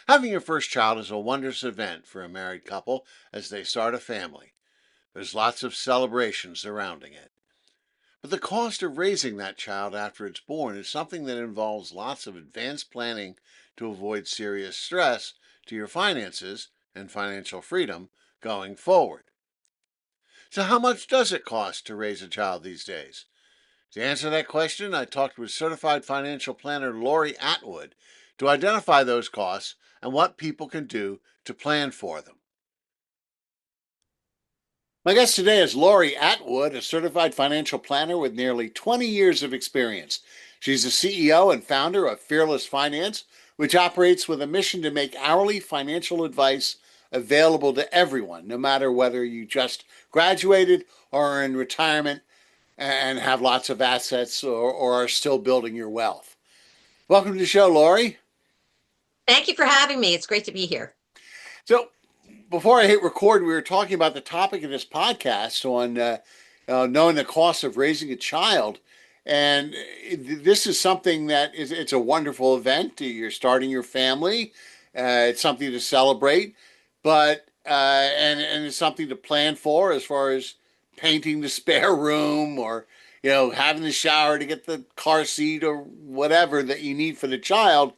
Having your first child is a wondrous event for a married couple as they start a family. There's lots of celebrations surrounding it. But the cost of raising that child after it's born is something that involves lots of advanced planning to avoid serious stress to your finances and financial freedom going forward. So, how much does it cost to raise a child these days? To answer that question, I talked with certified financial planner Lori Atwood to identify those costs and what people can do to plan for them. My guest today is Lori Atwood, a certified financial planner with nearly 20 years of experience. She's the CEO and founder of Fearless Finance, which operates with a mission to make hourly financial advice available to everyone, no matter whether you just graduated or are in retirement and have lots of assets or are still building your wealth. Welcome to the show, Lori. Thank you for having me. It's great to be here. So, before I hit record, we were talking about the topic of this podcast on knowing the cost of raising a child. And this is something that it's a wonderful event. You're starting your family. It's something to celebrate, but and it's something to plan for as far as painting the spare room or having the shower to get the car seat or whatever that you need for the child.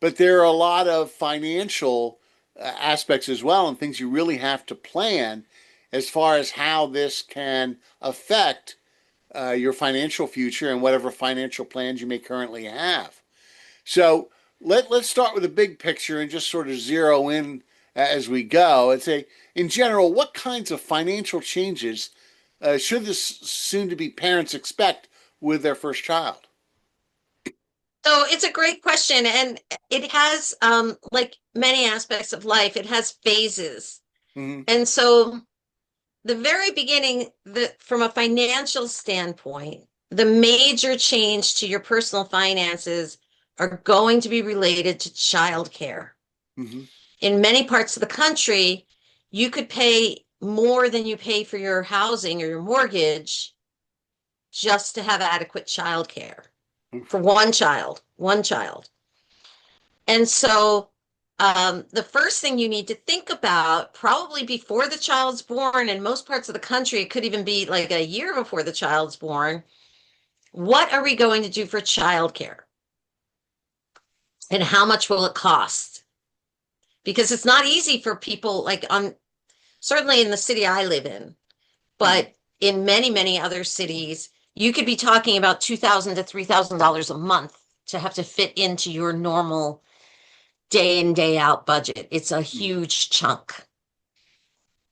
But there are a lot of financial aspects as well and things you really have to plan as far as how this can affect your financial future and whatever financial plans you may currently have. So let's start with the big picture and just sort of zero in as we go and say, in general, what kinds of financial changes should the soon to be parents expect with their first child? So it's a great question, and it has, like many aspects of life, it has phases. Mm-hmm. And so the very beginning, from a financial standpoint, the major change to your personal finances are going to be related to childcare. Mm-hmm. In many parts of the country, you could pay more than you pay for your housing or your mortgage just to have adequate childcare for one child. And so the first thing you need to think about, probably before the child's born, in most parts of the country, it could even be like a year before the child's born, what are we going to do for childcare? And how much will it cost? Because it's not easy for people like certainly in the city I live in, Mm-hmm. but in many, many other cities, you could be talking about $2,000 to $3,000 a month to have to fit into your normal day in, day out budget. It's a huge chunk.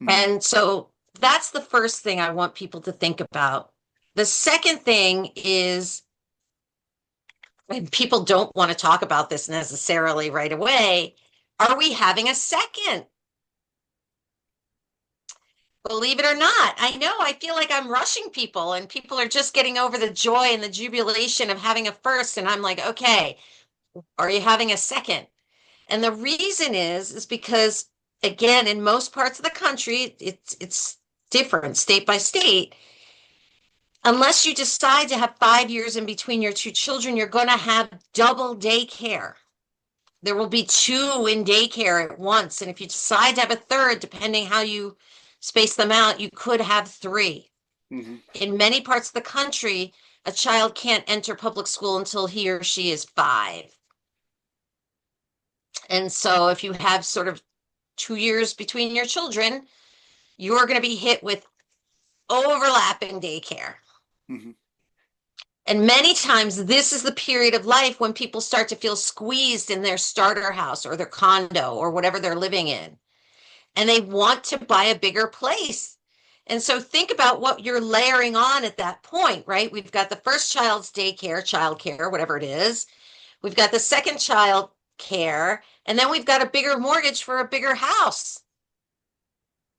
Mm-hmm. And so that's the first thing I want people to think about. The second thing is, and people don't want to talk about this necessarily right away, are we having a second? Believe it or not, I know I feel like I'm rushing people, and people are just getting over the joy and the jubilation of having a first. And I'm like, okay, are you having a second? And the reason is because, again, in most parts of the country, it's different state by state. Unless you decide to have 5 years in between your two children, you're going to have double daycare. There will be two in daycare at once. And if you decide to have a third, depending how you space them out, you could have three. Mm-hmm. In many parts of the country, a child can't enter public school until he or she is 5. And so if you have sort of 2 years between your children, you're going to be hit with overlapping daycare. Mm-hmm. And many times, this is the period of life when people start to feel squeezed in their starter house or their condo or whatever they're living in. And they want to buy a bigger place. And so think about what you're layering on at that point, right? We've got the first child's daycare, childcare, whatever it is. We've got the second child care, and then we've got a bigger mortgage for a bigger house.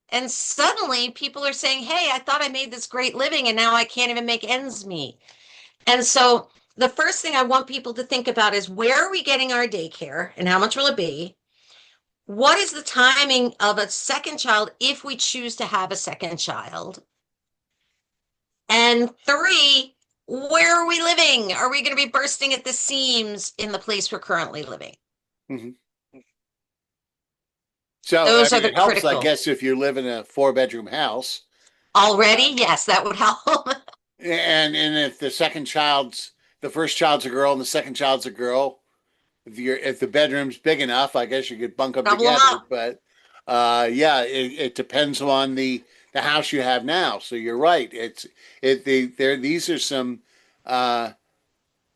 And suddenly people are saying, hey, I thought I made this great living and now I can't even make ends meet. And so the first thing I want people to think about is, where are we getting our daycare and how much will it be? What is the timing of a second child if we choose to have a second child? And three, where are we living? Are we going to be bursting at the seams in the place we're currently living? Mm-hmm. So, I Those are mean, the it helps, I critical. guess, if you live in a four-bedroom house. Uh, Already, yes, that would help. and if the first child's a girl and the second child's a girl, if the bedroom's big enough, I guess you could bunk them Double them together. up. But yeah, it depends on the house you have now. So you're right. These are some uh,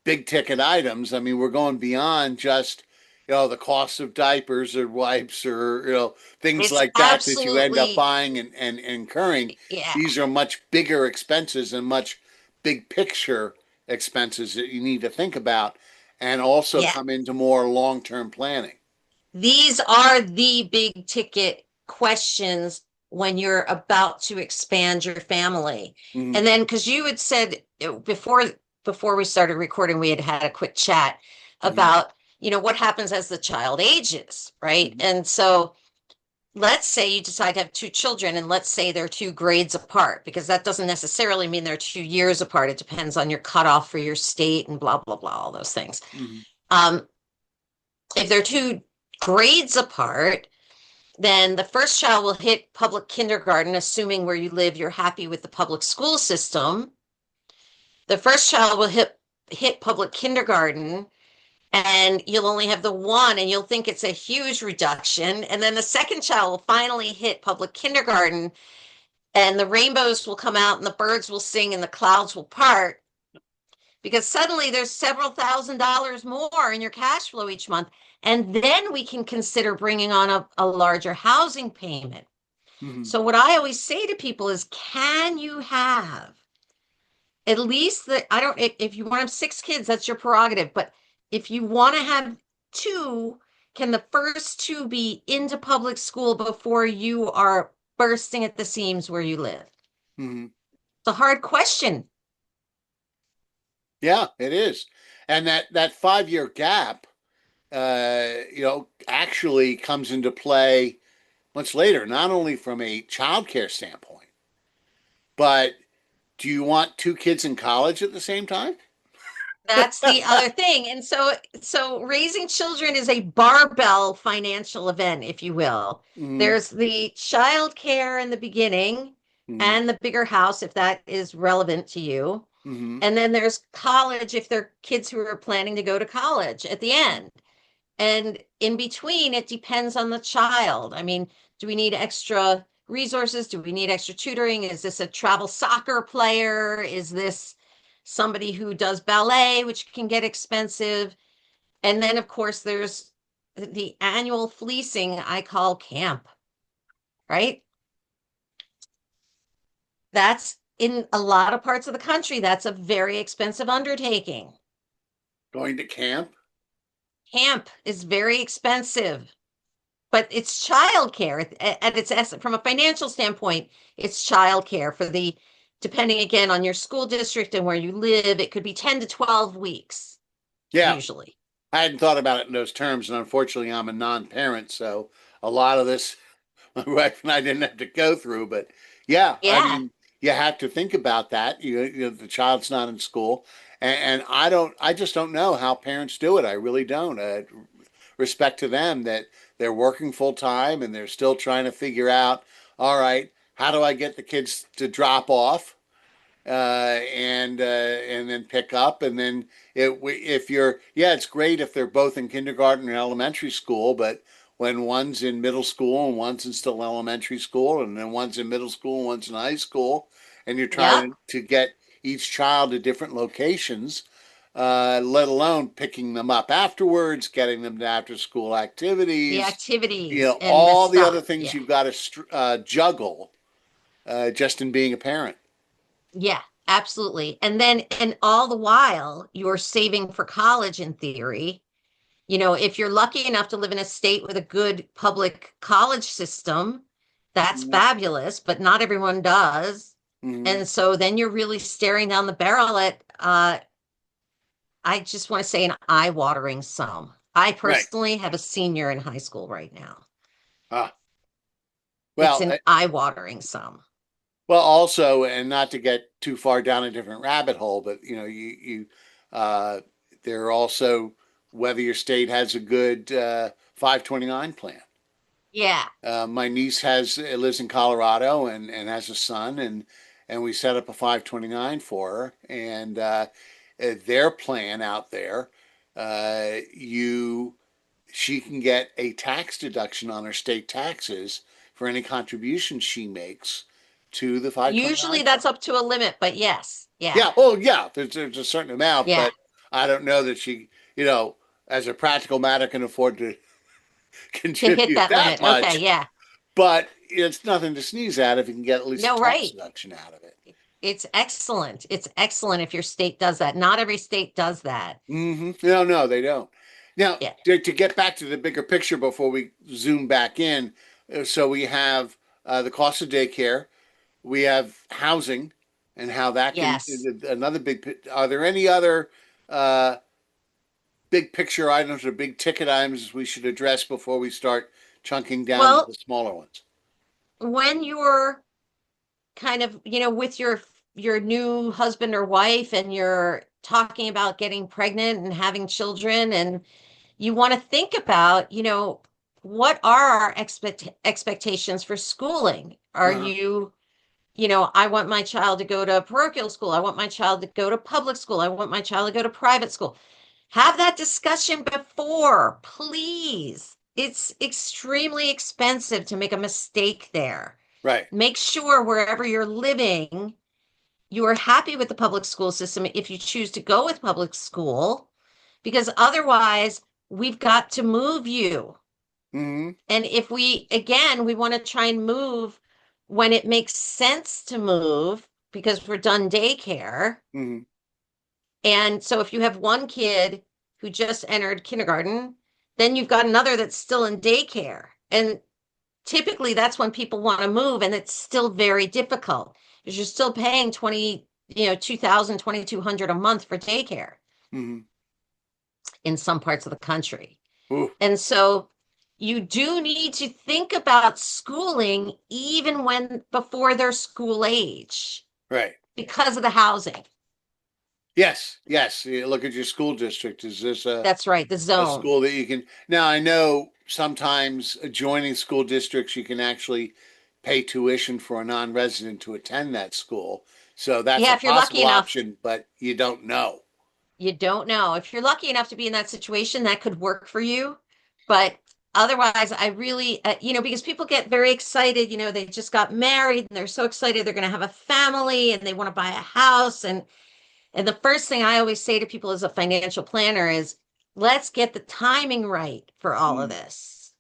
big ticket items. I mean, we're going beyond just the cost of diapers or wipes or things It's like that you end up absolutely, buying and incurring. yeah, These are much bigger expenses and much big picture expenses that you need to think about and also yeah. come into more long-term planning. These are the big ticket questions when you're about to expand your family. Mm-hmm. And then, because you had said before we started recording, we had had a quick chat Mm-hmm. about, what happens as the child ages, right? Mm-hmm. And so let's say you decide to have two children, and let's say they're 2 grades apart, because that doesn't necessarily mean they're 2 years apart. It depends on your cutoff for your state and blah, blah, blah, all those things. Mm-hmm. Um, if they're 2 grades apart, then the first child will hit public kindergarten, assuming where you live, you're happy with the public school system. The first child will hit public kindergarten, and you'll only have the one, and you'll think it's a huge reduction. And then the second child will finally hit public kindergarten, and the rainbows will come out, and the birds will sing, and the clouds will part, because suddenly there's several $1,000s more in your cash flow each month. And then we can consider bringing on a larger housing payment. Mm-hmm. So, what I always say to people is, can you have at least I don't, if you want to have 6 kids, that's your prerogative. But if you want to have two, can the first two be into public school before you are bursting at the seams where you live? Mm-hmm. It's a hard question. Yeah, it is. And that 5 year gap, actually comes into play much later, not only from a childcare standpoint, but do you want two kids in college at the same time? That's the other thing. And so raising children is a barbell financial event, if you will. Mm-hmm. There's the child care in the beginning Mm-hmm. and the bigger house, if that is relevant to you. Mm-hmm. And then there's college if they're kids who are planning to go to college at the end. And in between, it depends on the child. I mean, do we need extra resources? Do we need extra tutoring? Is this a travel soccer player? Is this somebody who does ballet, which can get expensive? And then, of course, there's the annual fleecing I call camp, right? That's in a lot of parts of the country, that's a very expensive undertaking. Going to camp? Camp is very expensive, but it's childcare at its essence. From a financial standpoint, it's childcare for depending again on your school district and where you live, it could be 10 to 12 weeks Yeah, usually. I hadn't thought about it in those terms, and unfortunately, I'm a non-parent, so a lot of this my wife and I didn't have to go through. But yeah, I Yeah, mean, you have to think about that. The child's not in school, and I just don't know how parents do it. I really don't. Respect to them that they're working full time and they're still trying to figure out, all right, how do I get the kids to drop off? And then pick up, and then if you're yeah, it's great if they're both in kindergarten and elementary school, but when one's in middle school and one's in still elementary school, and then one's in middle school and one's in high school, and you're yep. trying to get each child to different locations, let alone picking them up afterwards, getting them to after school The activities, activities and the all the other stuff. things Yeah. you've got to juggle just in being a parent. Yeah, absolutely. And all the while, you're saving for college in theory. If you're lucky enough to live in a state with a good public college system, that's Mhm. fabulous, but not everyone does. Mhm. And so then you're really staring down the barrel at, I just want to say, an eye-watering sum. I Right. personally have a senior in high school right now. Ah, It's well, an eye-watering sum. well, also, and not to get too far down a different rabbit hole, but uh, there are also whether your state has a good 529 plan. Yeah. My niece has lives in Colorado and has a son, and we set up a 529 for her. And their plan out there, you she can get a tax deduction on her state taxes for any contributions she makes to the Usually 529 fund. that's up to a limit, but yes. Yeah. Yeah, well, yeah, there's a certain amount, Yeah. but I don't know that she, as a practical matter, can afford to To hit contribute that that limit. Okay. much. Yeah. But it's nothing to sneeze at if you can get at least No, a tax right. deduction out of it. It's excellent. It's excellent if your state does that. Not every state does that. No, no, they don't. Now, Yeah. to get back to the bigger picture before we zoom back in, so we have the cost of daycare, we have housing, and how that can Yes. another big. Are there any other uh, big picture items or big ticket items we should address before we start chunking down to the Well, smaller ones? when you're kind of, with your new husband or wife and you're talking about getting pregnant and having children and you want to think about, what are our expectations for schooling? Are Uh-huh. you, I want my child to go to parochial school. I want my child to go to public school. I want my child to go to private school. Have that discussion before, please. It's extremely expensive to make a mistake there. Right. Make sure wherever you're living, you are happy with the public school system if you choose to go with public school, because otherwise, we've got to move you. Mm-hmm. And if we want to try and move when it makes sense to move because we're done daycare. Mm-hmm. And so if you have one kid who just entered kindergarten, then you've got another that's still in daycare. And typically that's when people want to move, and it's still very difficult because you're still paying 2,000, 2,200 a month for daycare Mm-hmm. in some parts of the country. Ooh, And so you do need to think about schooling even when before they're school age right. because of the housing. Yes, yes. You look at your school district. Is this That's right, the a zone. school that you can? Now, I know sometimes adjoining school districts, you can actually pay tuition for a non-resident to attend that school. So that's a Yeah, if you're lucky possible enough, option, but you don't know. you don't know. If you're lucky enough to be in that situation, that could work for you. But otherwise, I really, because people get very excited, they just got married and they're so excited they're going to have a family and they want to buy a house. And the first thing I always say to people as a financial planner is, let's get the timing right for all of Mm. this.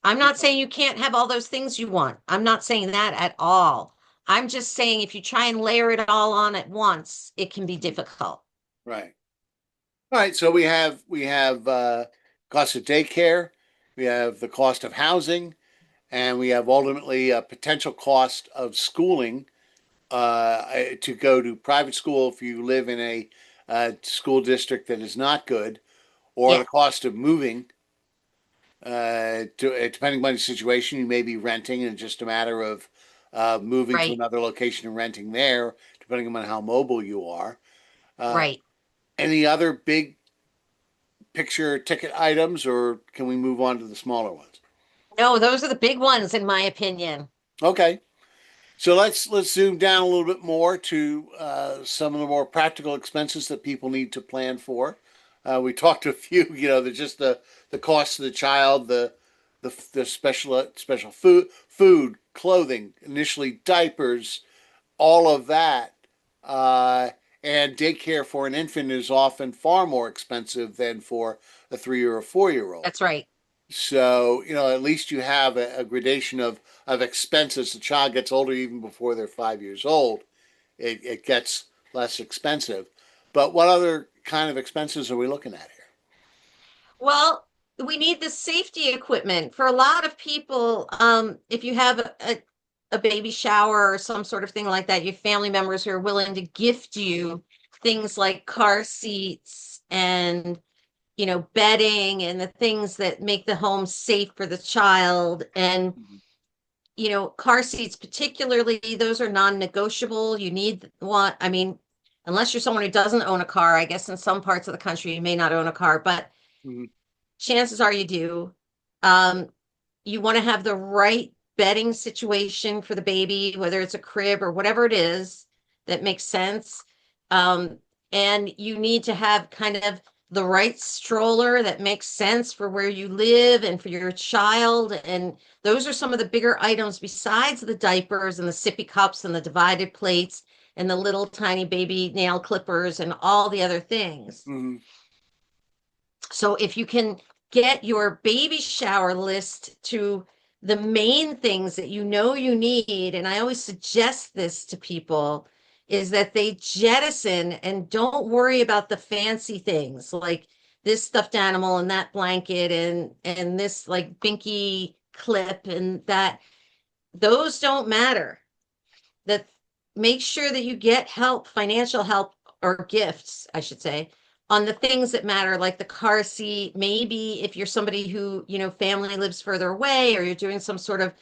I'm not saying you can't have all those things you want. I'm not saying that at all. I'm just saying if you try and layer it all on at once, it can be difficult. Right. All right. So we have cost of daycare, we have the cost of housing, and we have ultimately a potential cost of schooling to go to private school if you live in a school district that is not good, or Yeah, the cost of moving. Depending on the situation, you may be renting, and it's just a matter of moving to right, another location and renting there, depending on how mobile you are. Uh, right. any other big picture ticket items, or can we move on to the smaller ones? No, those are the big ones, in my opinion. Okay. So let's zoom down a little bit more to some of the more practical expenses that people need to plan for. We talked a few, just the cost of the child, the special food, clothing, initially diapers, all of that, uh, and daycare for an infant is often far more expensive than for a 3 or a 4 year old. That's right. So, at least you have a gradation of expenses. The child gets older even before they're 5 years old. It gets less expensive. But what other kind of expenses are we looking at here? Well, we need the safety equipment for a lot of people. If you have a baby shower or some sort of thing like that, you have family members who are willing to gift you things like car seats and bedding and the things that make the home safe for the child. And car seats particularly, those are non-negotiable. You need one. I mean, unless you're someone who doesn't own a car, I guess in some parts of the country you may not own a car, but Mm-hmm. chances are you do. Um, you want to have the right bedding situation for the baby, whether it's a crib or whatever it is that makes sense. Um, and you need to have kind of the right stroller that makes sense for where you live and for your child. And those are some of the bigger items besides the diapers and the sippy cups and the divided plates and the little tiny baby nail clippers and all the other things. Hmm. So if you can get your baby shower list to the main things that you know you need, and I always suggest this to people, is that they jettison and don't worry about the fancy things like this stuffed animal and that blanket and this like binky clip and that. Those don't matter. That make sure that you get help, financial help or gifts, I should say, on the things that matter, like the car seat. Maybe if you're somebody who, family lives further away or you're doing some sort of,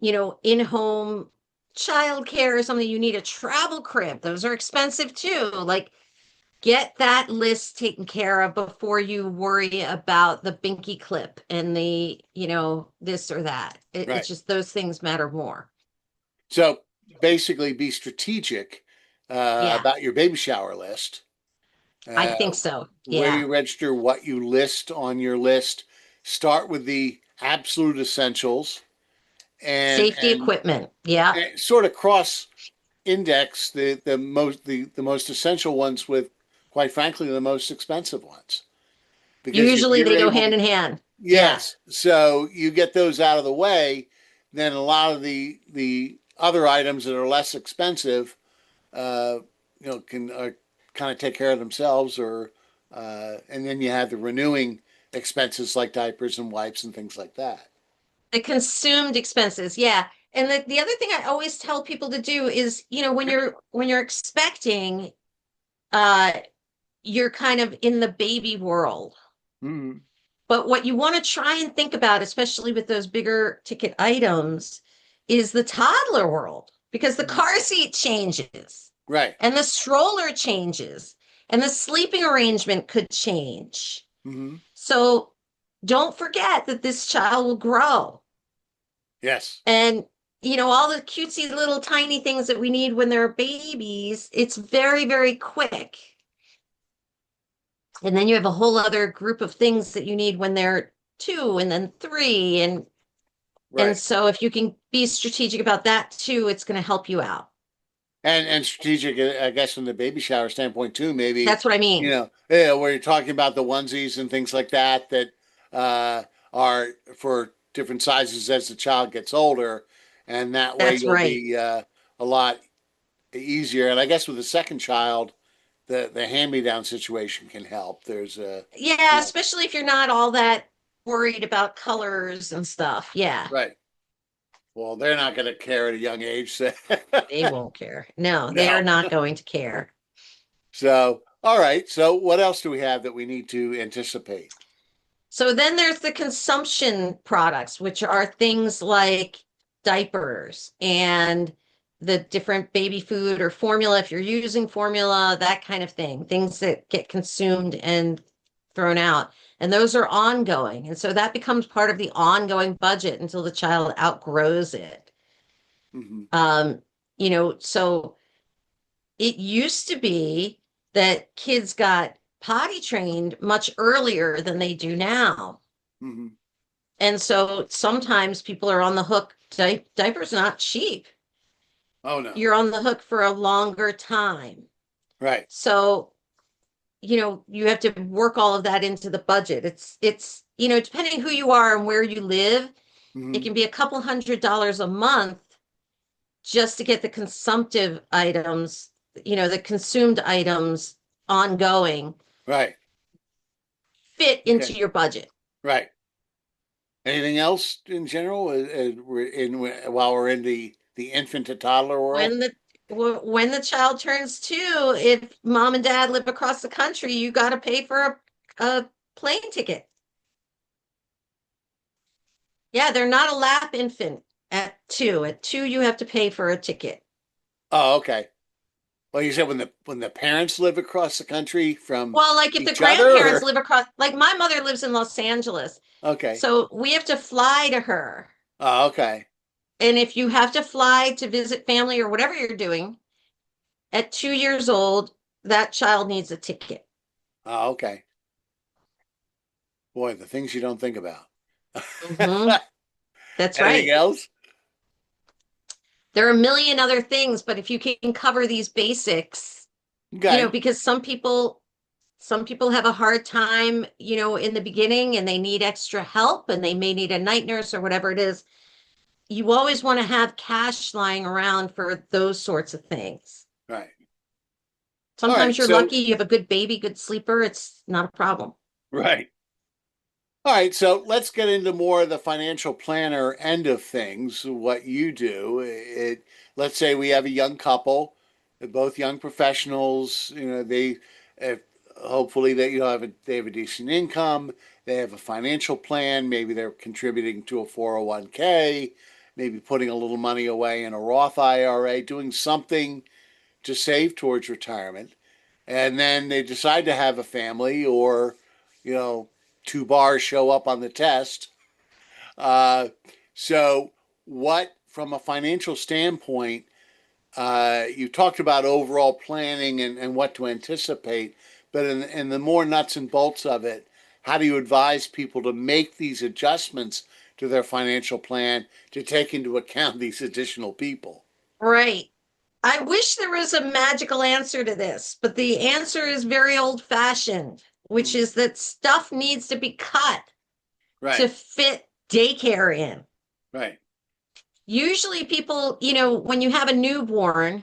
in-home childcare or something, you need a travel crib. Those are expensive too. Like get that list taken care of before you worry about the binky clip and the, this or that. It's Right. just those things matter more. So basically, be strategic Yeah, about your baby shower list. I Uh, think so. where Yeah. you register, what you list on your list. Start with the absolute essentials, and Safety equipment. Yeah. and sort of cross index the most essential ones with, quite frankly, the most expensive ones. Because if Usually you're they go able hand to, in hand. Yeah. yes, so you get those out of the way, then a lot of the other items that are less expensive, uh, can kind of take care of themselves, or and then you have the renewing expenses like diapers and wipes and things like that. The consumed expenses. Yeah. And the other thing I always tell people to do is, when you're expecting, uh, you're kind of in the baby world. Mm-hmm. But what you want to try and think about, especially with those bigger ticket items, is the toddler world because the Mm-hmm. car seat changes Right. and the stroller changes and the sleeping arrangement could change. Mm-hmm. So don't forget that this child will grow. Yes. And, all the cutesy little tiny things that we need when they're babies, it's very, very quick. And then you have a whole other group of things that you need when they're two and then three. And Right. so if you can be strategic about that too, it's going to help you out. And strategic, I guess, from the baby shower standpoint too. Maybe, That's what I mean. yeah, where you're talking about the onesies and things like that that uh, are for different sizes as the child gets older, and that way That's you'll right. be a lot easier. And I guess with the second child, the hand-me-down situation can help. There's a, Yeah, you know, especially if you're not all that worried about colors and stuff. Yeah, right. Well, they're not going to care at a young age, so they won't care. No, they are no. not going to care. So, all right. So, what else do we have that we need to anticipate? So then there's the consumption products, which are things like diapers and the different baby food or formula, if you're using formula, that kind of thing, things that get consumed and thrown out. And those are ongoing. And so that becomes part of the ongoing budget until the child outgrows it. Hmm. Um, so it used to be that kids got potty trained much earlier than they do now. Hmm. And so sometimes people are on the hook. Diapers not cheap. Oh no. You're on the hook for a longer time. Right. So, you have to work all of that into the budget. It's depending who you are and where you live, it Hmm. can be a couple $100 a month just to get the consumptive items, the consumed items ongoing Right. fit into Okay. your budget. Right. Anything else in general? We're in while we're in the infant to toddler world. When the child turns two, if mom and dad live across the country, you got to pay for a plane ticket. Yeah, they're not a lap infant at two. At two, you have to pay for a ticket. Oh, okay. Well, you said when the parents live across the country from Well, like if the each other, grandparents or live across, like my mother lives in Los Angeles, okay. so we have to fly to her. Oh, okay. And if you have to fly to visit family or whatever you're doing at 2 years old, that child needs a ticket. Oh, okay. Boy, the things you don't think about. Hmm. That's Anything right. else? There are a million other things, but if you can cover these basics, Okay. because some people have a hard time, in the beginning and they need extra help and they may need a night nurse or whatever it is. You always want to have cash lying around for those sorts of things. Right. All Sometimes right. you're So, lucky, you have a good baby, good sleeper, it's not a problem. right. All right, so let's get into more of the financial planner end of things, what you do. Let's say we have a young couple, they're both young professionals, they uh, hopefully they have a decent income, they have a financial plan, maybe they're contributing to a 401k, maybe putting a little money away in a Roth IRA, doing something to save towards retirement, and then they decide to have a family, or you know two bars show up on the test. uh, so what, from a financial standpoint, you talked about overall planning and what to anticipate, but in the more nuts and bolts of it, how do you advise people to make these adjustments to their financial plan to take into account these additional people? Right. I wish there was a magical answer to this, but the answer is very old fashioned, which Mm, is that stuff needs to be cut to right, fit daycare in. right, Usually people, when you have a newborn,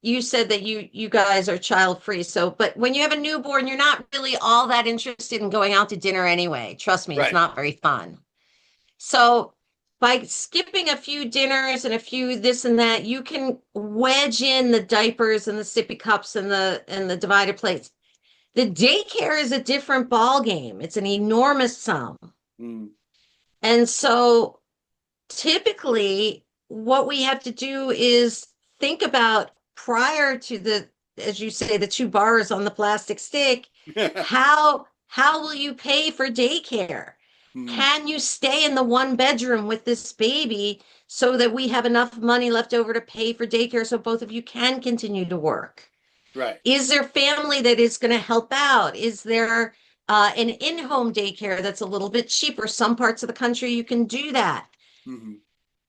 you said that you guys are child free. So, but when you have a newborn, you're not really all that interested in going out to dinner anyway. Trust me, it's right. not very fun. So, by skipping a few dinners and a few this and that, you can wedge in the diapers and the sippy cups and the divided plates. The daycare is a different ball game. It's an enormous sum. Mm, And so typically what we have to do is think about, prior to the, as you say, the two bars on the plastic stick, how will you pay for daycare? mm, Can you stay in the one bedroom with this baby so that we have enough money left over to pay for daycare so both of you can continue to work? right. Is there family that is going to help out? Is there an in-home daycare that's a little bit cheaper? Some parts of the country you can do that. Mm-hmm.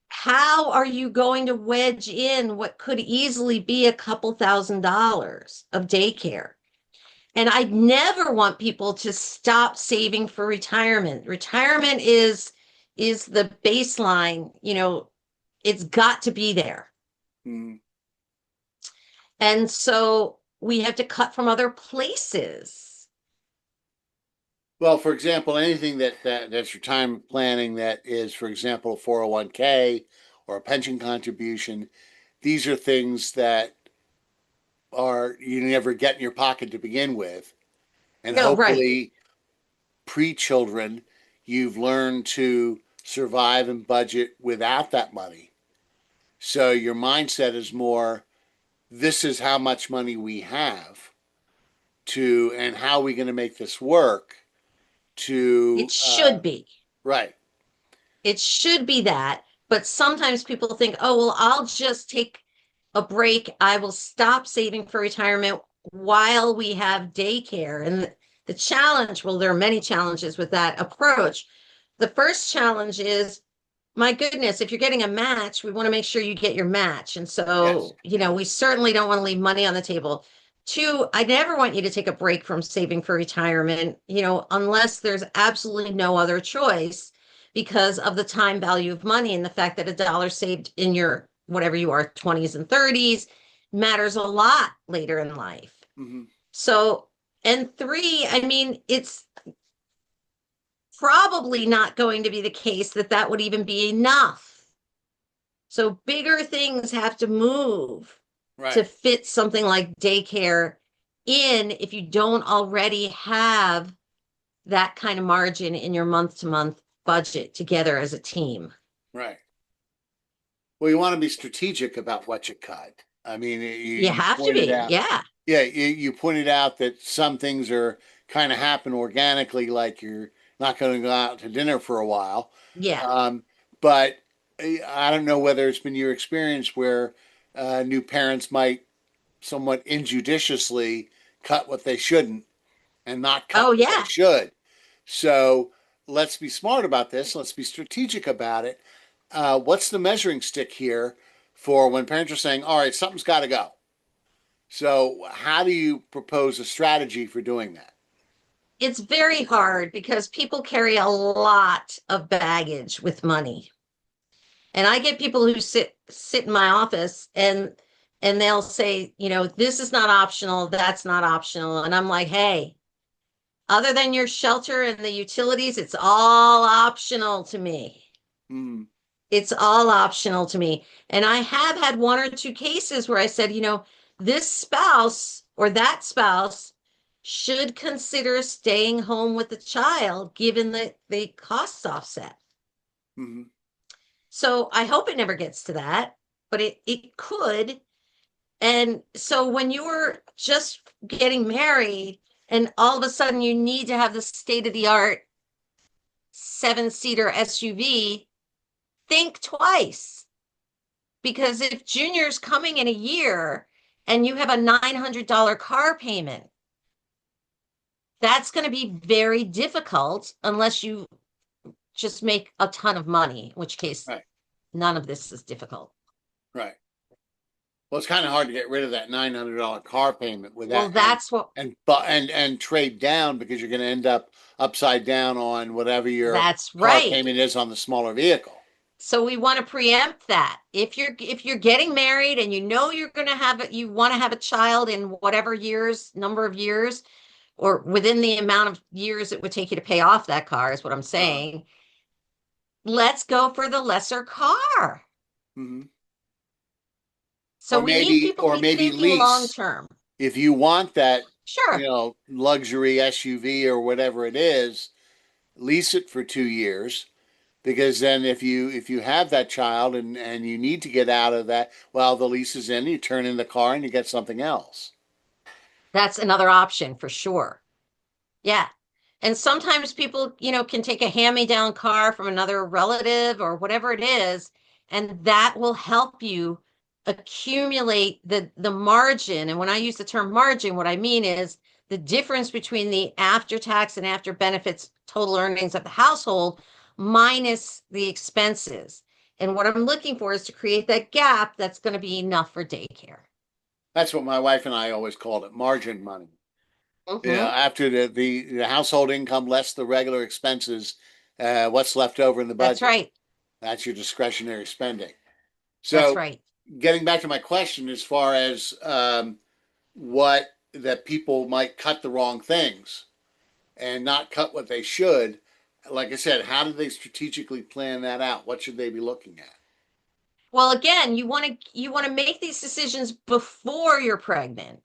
How are you going to wedge in what could easily be a couple $1,000s of daycare? And I never want people to stop saving for retirement. Retirement is the baseline, it's got to be there. Mm-hmm. And so we have to cut from other places. Well, for example, anything that's retirement planning that is, for example, a 401k or a pension contribution, these are things that are you never get in your pocket to begin with. And No, right. hopefully, pre-children, you've learned to survive and budget without that money. So your mindset is more, this is how much money we have to, and how are we going to make this work It to, should be. right, It should be that. But sometimes people think, oh, well, I'll just take a break. I will stop saving for retirement while we have daycare. And the challenge, well, there are many challenges with that approach. The first challenge is, my goodness, if you're getting a match, we want to make sure you get your match. And yes, so, we certainly don't want to leave money on the table. Two, I never want you to take a break from saving for retirement, unless there's absolutely no other choice because of the time value of money and the fact that a dollar saved in your whatever you are, 20s and 30s, matters a lot later in life. mm-hmm. So, and three, I mean, it's probably not going to be the case that that would even be enough. So bigger things have to move to Right. fit something like daycare in if you don't already have that kind of margin in your month to month budget together as a team. Right. Well, you want to be strategic about what you cut. I mean, You you have to pointed be. out, Yeah. yeah, you pointed out that some things are kind of happen organically, like you're not going to go out to dinner for a while. Yeah. Um, but I don't know whether it's been your experience where new parents might somewhat injudiciously cut what they shouldn't and not cut Oh, what they yeah. should. So let's be smart about this. Let's be strategic about it. What's the measuring stick here for when parents are saying, all right, something's got to go? So, how do you propose a strategy for doing that? It's very hard because people carry a lot of baggage with money. And I get people who sit in my office and they'll say, this is not optional, that's not optional. And I'm like, hey, other than your shelter and the utilities, it's all optional to me. Mm, It's all optional to me. And I have had one or two cases where I said, this spouse or that spouse should consider staying home with the child given the costs offset. mm, So I hope it never gets to that, but it could. And so when you're just getting married and all of a sudden you need to have the state of the art 7-seater SUV, think twice. Because if Junior's coming in a year and you have a $900 car payment, that's going to be very difficult unless you just make a ton of money, in which case right, none of this is difficult. right. Well, it's kind of hard to get rid of that $900 car payment with Well, that that's what and trade down because you're going to end up upside down on whatever your that's car right. payment is on the smaller vehicle. So we want to preempt that. If you're getting married and you're going to you want to have a child in whatever number of years, or within the amount of years it would take you to pay off that car, is what I'm Uh, saying. Let's go for the lesser car. mhm. So we need people to or be maybe thinking long lease term. if you want that, Sure, luxury SUV or whatever it is, lease it for 2 years because then if you have that child and you need to get out of that, well, the lease is in, you turn in the car and you get something else. that's another option for sure. Yeah. And sometimes people, can take a hand-me-down car from another relative or whatever it is, and that will help you accumulate the margin. And when I use the term margin, what I mean is the difference between the after tax and after benefits total earnings of the household minus the expenses. And what I'm looking for is to create that gap that's going to be enough for daycare. That's what my wife and I always called it, margin money. Hmm. After the household income less the regular expenses, what's left over in the That's budget? right. That's your discretionary spending. That's So, right. getting back to my question, as far as what that people might cut the wrong things and not cut what they should, like I said, how do they strategically plan that out? What should they be looking at? Well, again, you want to make these decisions before you're pregnant,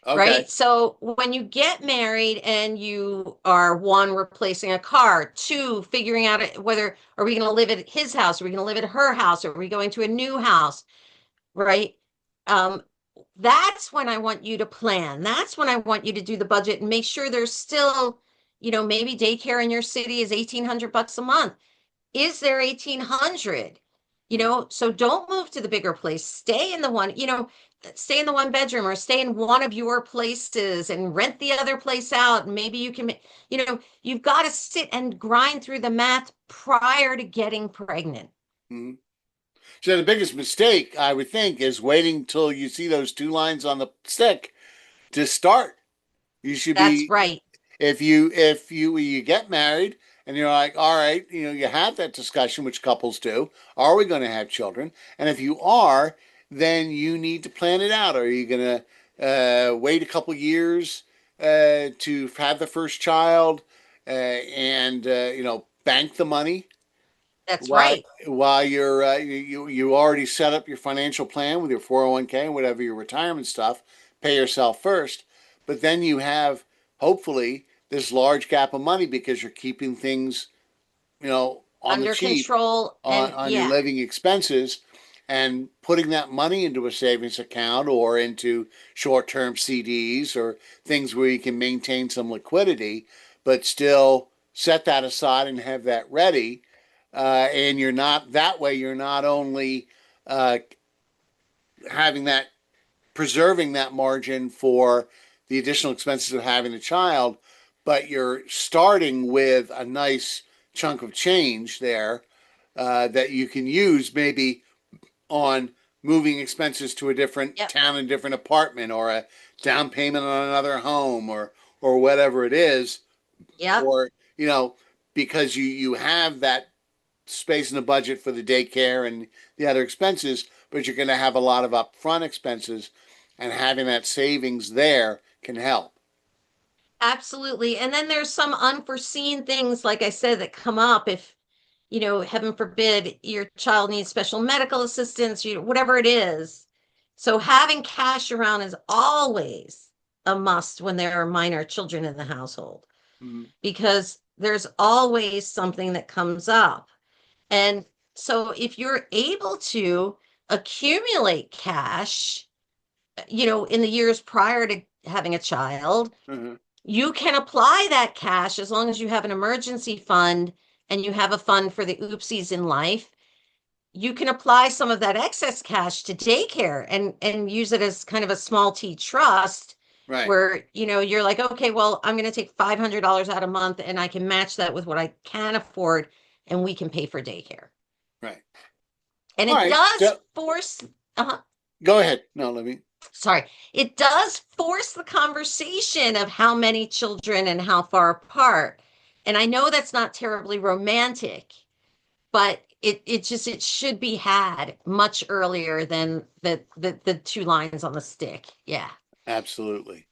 Okay. right? So when you get married and you are one replacing a car, two figuring out whether are we going to live at his house, are we going to live at her house, are we going to a new house, right? Um, that's when I want you to plan. That's when I want you to do the budget and make sure there's still, maybe daycare in your city is 1,800 bucks a month. Is there 1,800? So don't move to the bigger place. Stay in the one bedroom or stay in one of your places and rent the other place out. And maybe you can, you've got to sit and grind through the math prior to getting pregnant. Mm-hmm. So the biggest mistake I would think is waiting till you see those two lines on the stick to start. You should That's be right. if you get married and you're like, all right, you have that discussion, which couples do. Are we going to have children? And if you are, then you need to plan it out. Are you going to wait a couple years to have the first child and bank the money That's while right. you already set up your financial plan with your 401k and whatever your retirement stuff, pay yourself first, but then you have hopefully this large gap of money because you're keeping things on the Under cheap control. on And on your yeah, living expenses. and putting that money into a savings account or into short-term CDs or things where you can maintain some liquidity, but still set that aside and have that ready. And you're not that way. You're not only uh, having that preserving that margin for the additional expenses of having a child, but you're starting with a nice chunk of change there that you can use maybe on moving expenses to a different Yep. town, a different apartment, or a down payment on another home, or whatever it is, Yep. or because you have that space in the budget for the daycare and the other expenses, but you're going to have a lot of upfront expenses, and having that savings there can help. Absolutely. And then there's some unforeseen things, like I said, that come up if, heaven forbid, your child needs special medical assistance, whatever it is. So having cash around is always a must when there are minor children in the household, Mm-hmm. because there's always something that comes up. And so if you're able to accumulate cash, in the years prior to having a child, Mm-hmm. you can apply that cash as long as you have an emergency fund and you have a fund for the oopsies in life. You can apply some of that excess cash to daycare and use it as kind of a small T trust, Right, where you're like, okay, well, I'm going to take $500 out a month and I can match that with what I can afford, and we can pay for daycare. right. And All it right. does So force, uh, go ahead. No, let me. sorry, it does force the conversation of how many children and how far apart. And I know that's not terribly romantic, but it should be had much earlier than the two lines on the stick. Yeah. Absolutely.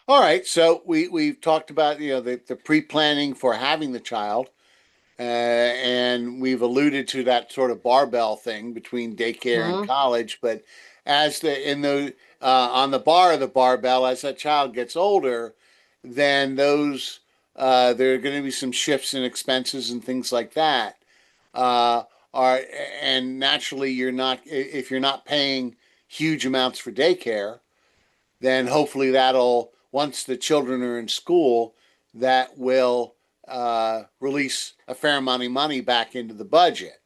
All right. So we've talked about the pre-planning for having the child. And we've alluded to that sort of barbell thing between daycare and Hmm. college. But as the in the on the bar of the barbell, as that child gets older, then those there are going to be some shifts in expenses and things like that. Uh, are and naturally you're not if you're not paying huge amounts for daycare, then hopefully that'll once the children are in school, that will release a fair amount of money back into the budget.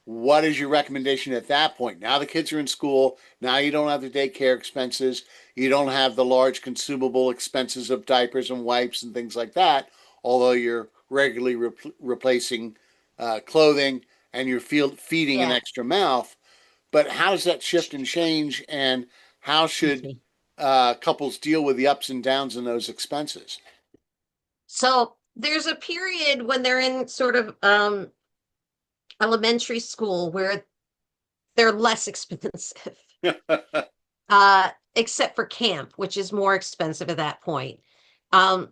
What is your recommendation at that point? Now the kids are in school. Now you don't have the daycare expenses. You don't have the large consumable expenses of diapers and wipes and things like that. Although you're regularly replacing clothing and you're feeding an Yeah. extra mouth. But how does that shift and change? And how Excuse should me. couples deal with the ups and downs in those expenses? So there's a period when they're in sort of elementary school where they're less expensive, except for camp, which is more expensive at that point. Um,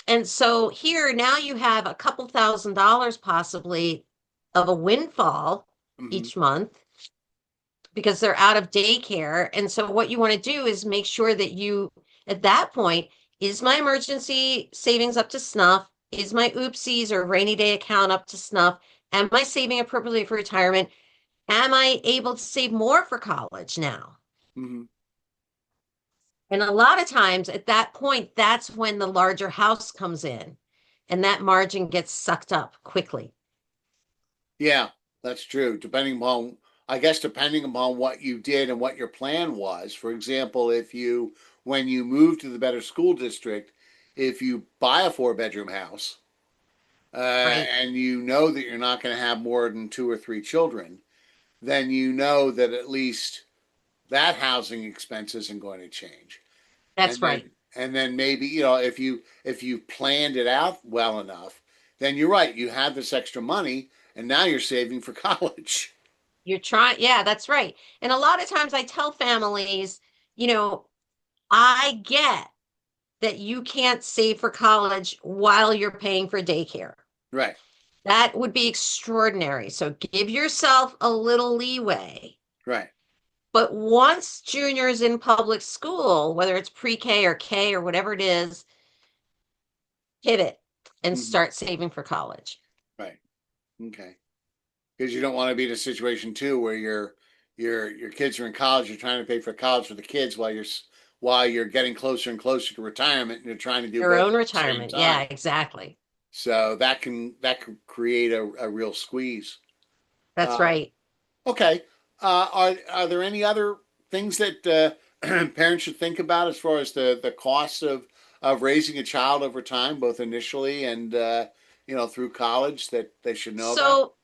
and so here now you have a couple $1,000s possibly of a windfall Hmm. each month because they're out of daycare. And so what you want to do is make sure that you, at that point, is my emergency savings up to snuff? Is my oopsies or rainy day account up to snuff? Am I saving appropriately for retirement? Am I able to save more for college now? Hmm. And a lot of times at that point, that's when the larger house comes in and that margin gets sucked up quickly. Yeah, that's true. I guess, depending upon what you did and what your plan was. For example, when you move to the better school district, if you buy a four-bedroom house, Right. and you know that you're not going to have more than two or three children, then you know that at least that housing expense isn't going to change. That's and right. then and then maybe if you planned it out well enough, then you're right, you have this extra money and now you're saving for college. You're trying, yeah, that's right. And a lot of times I tell families, you know, I get that you can't save for college while you're paying for daycare. Right, That would be extraordinary. So give yourself a little leeway. right. But once junior's in public school, whether it's pre-K or K or whatever it is, pivot and Hmm. start saving for college. Right. Okay. because you don't want to be in a situation too where your kids are in college. You're trying to pay for college for the kids while you're getting closer and closer to retirement, and you're trying to do Your both own at the same retirement. Yeah, time. exactly. So that can create a real squeeze. That's Uh, right. okay, are there any other things that parents should think about as far as the cost of raising a child over time, both initially and through college that they should know about? So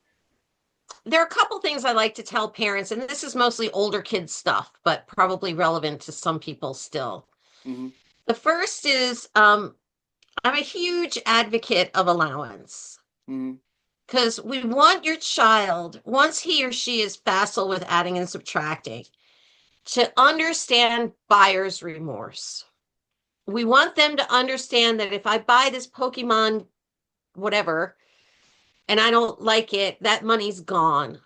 there are a couple things I like to tell parents, and this is mostly older kids stuff, but probably relevant to some people still. Hmm. The first is I'm a huge advocate of allowance Hmm. because we want your child, once he or she is facile with adding and subtracting, to understand buyer's remorse. We want them to understand that if I buy this Pokemon, whatever, and I don't like it, that money's gone.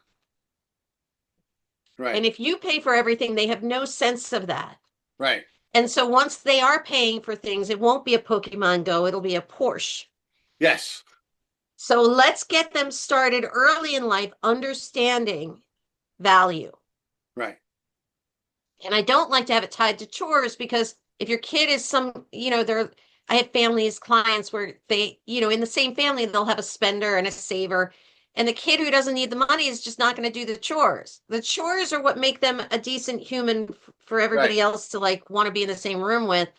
Right, And if you pay for everything, they have no sense of that. right. And so once they are paying for things, it won't be a Pokemon Go, it'll be a Porsche. Yes, So let's get them started early in life understanding value. right, And I don't like to have it tied to chores because if your kid is I have families, clients where they, in the same family, they'll have a spender and a saver. And the kid who doesn't need the money is just not going to do the chores. The chores are what make them a decent human for right, everybody else to like want to be in the same room with.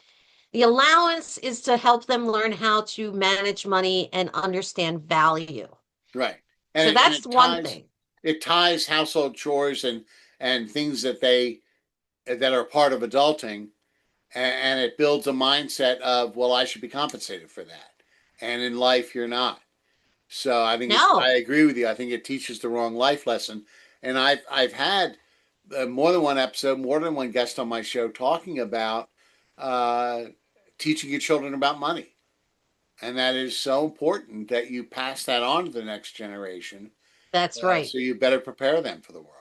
The allowance is to help them learn how to manage money and understand value. right. And So it, and that's it one ties thing. it ties household chores and things that are part of adulting, and it builds a mindset of, well, I should be compensated for that, and in life you're not. So I No, agree with you. I think it teaches the wrong life lesson, and I've had more than one episode, more than one guest on my show talking about uh, teaching your children about money, and that is so important that you pass that on to the next generation, that's right. so you better prepare them for the world.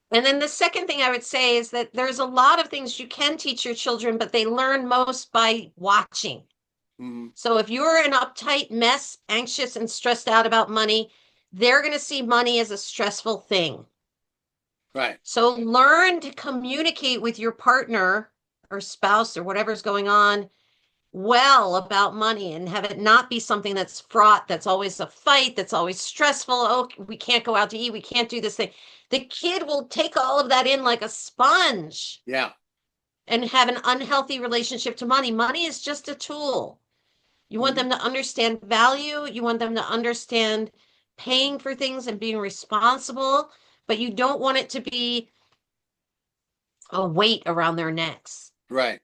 And then the second thing I would say is that there's a lot of things you can teach your children, but they learn most by watching. Mm-hmm. So if you're an uptight mess, anxious and stressed out about money, they're going to see money as a stressful thing. Right, So learn to communicate with your partner or spouse or whatever's going on well about money and have it not be something that's fraught, that's always a fight, that's always stressful. Oh, we can't go out to eat, we can't do this thing. The kid will take all of that in like a sponge yeah. and have an unhealthy relationship to money. Money is just a tool. You want Mm-hmm. them to understand value, you want them to understand paying for things and being responsible, but you don't want it to be a weight around their necks. Right.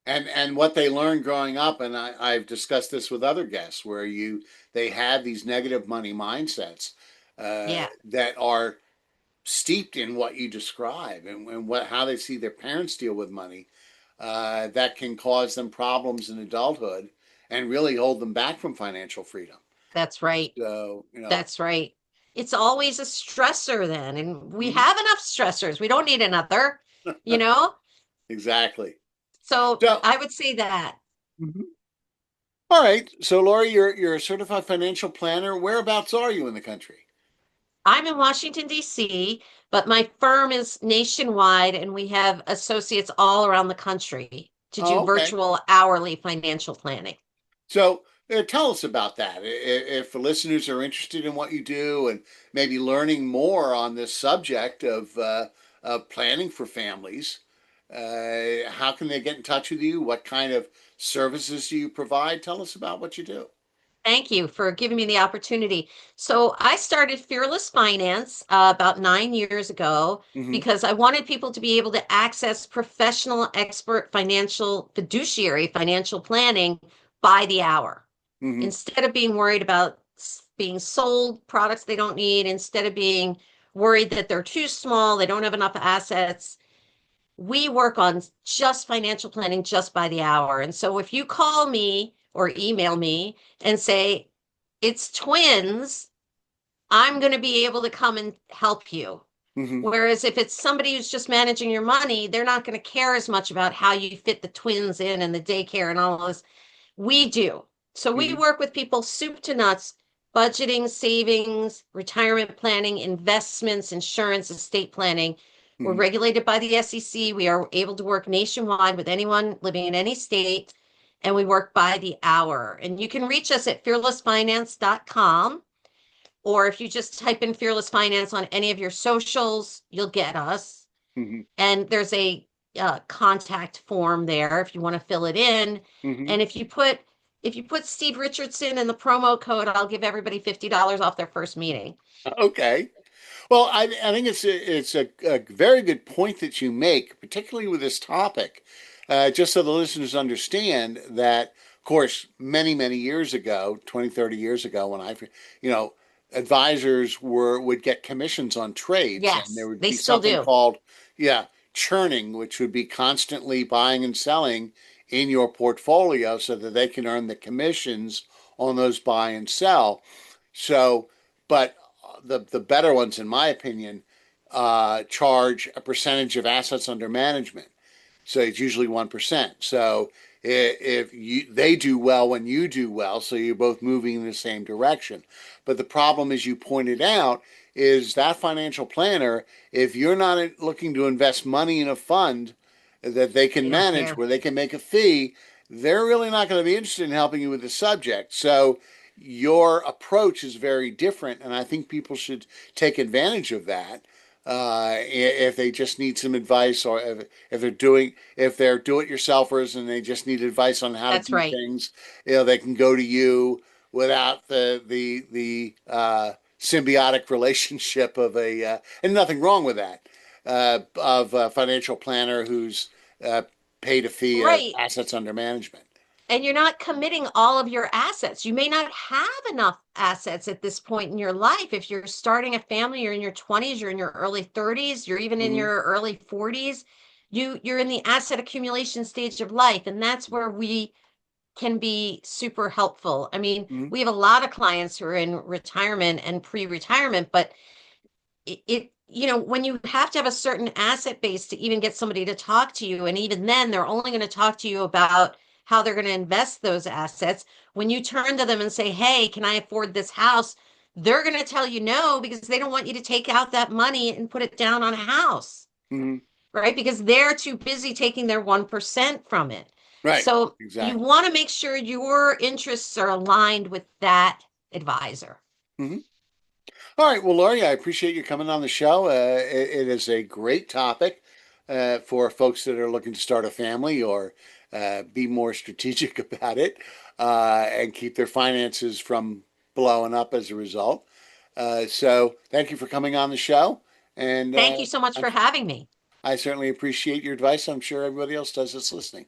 And what they learn growing up, and I've discussed this with other guests, where they have these negative money mindsets Yeah, that are steeped in what you describe, and what how they see their parents deal with money, that can cause them problems in adulthood and really hold them back from financial freedom. that's right. So That's right. It's always a stressor then, and we mhm, have enough stressors. We don't need another, you know? exactly. So So I would say that. mhm. All right. So Lori, you're a certified financial planner. Whereabouts are you in the country? I'm in Washington, D.C., but my firm is nationwide, and we have associates all around the country to do Oh, okay. virtual hourly financial planning. So tell us about that. If the listeners are interested in what you do and maybe learning more on this subject of planning for families, how can they get in touch with you? What kind of services do you provide? Tell us about what you do. Thank you for giving me the opportunity. So I started Fearless Finance about 9 years ago Hmm. because I wanted people to be able to access professional, expert financial fiduciary financial planning by the hour Hmm. instead of being worried about being sold products they don't need, instead of being worried that they're too small, they don't have enough assets. We work on just financial planning just by the hour. And so if you call me or email me and say, it's twins, I'm going to be able to come and help you. Hmm. Whereas if it's somebody who's just managing your money, they're not going to care as much about how you fit the twins in and the daycare and all of this. We do. So we Hmm. work with people soup to nuts, budgeting, savings, retirement planning, investments, insurance, estate planning. We're Mhm. regulated by the SEC. We are able to work nationwide with anyone living in any state, and we work by the hour. And you can reach us at fearlessfinance.com, or if you just type in Fearless Finance on any of your socials, you'll get us. Mhm. And there's a contact form there if you want to fill it in. Mhm. And if you put Steve Richardson in the promo code, I'll give everybody $50 off their first meeting. Okay. Well, I think it's a very good point that you make, particularly with this topic, just so the listeners understand that, of course, many years ago, 20, 30 years ago, when you know, advisors would get commissions on trades, and there Yes, would they be still something do. called, yeah, churning, which would be constantly buying and selling in your portfolio so that they can earn the commissions on those buy and sell. So, but the better ones, in my opinion, charge a percentage of assets under management. So it's usually 1%. So if they do well when you do well, so you're both moving in the same direction. But the problem, as you pointed out, is that financial planner, if you're not looking to invest money in a fund that they They can don't manage, care. where they can make a fee, they're really not going to be interested in helping you with the subject. So your approach is very different, and I think people should take advantage of that. If they just need some advice, or if they're do-it-yourselfers and they just need advice on how to That's do right. things, they can go to you without the symbiotic relationship of and nothing wrong with that, of a financial planner who's uh, paid a fee of Right. assets under management. And you're not committing all of your assets. You may not have enough assets at this point in your life. If you're starting a family, you're in your 20s, you're in your early 30s, you're even in Mm-hmm. your early 40s. You're in the asset accumulation stage of life, and that's where we can be super helpful. I mean, Mm-hmm. we have a lot of clients who are in retirement and pre-retirement, but when you have to have a certain asset base to even get somebody to talk to you, and even then they're only going to talk to you about how they're going to invest those assets. When you turn to them and say, hey, can I afford this house, they're going to tell you no, because they don't want you to take out that money and put it down on a house, Mm-hmm. right? Because they're too busy taking their 1% from it. Right. So you Exactly. want to make sure your interests are aligned with that advisor. Mm-hmm. All right. Well, Lori, I appreciate you coming on the show. It is a great topic for folks that are looking to start a family or be more strategic about it and keep their finances from blowing up as a result. So, thank you for coming on the show. And Thank you so much I'm, for having me. I certainly appreciate your advice. I'm sure everybody else does that's listening.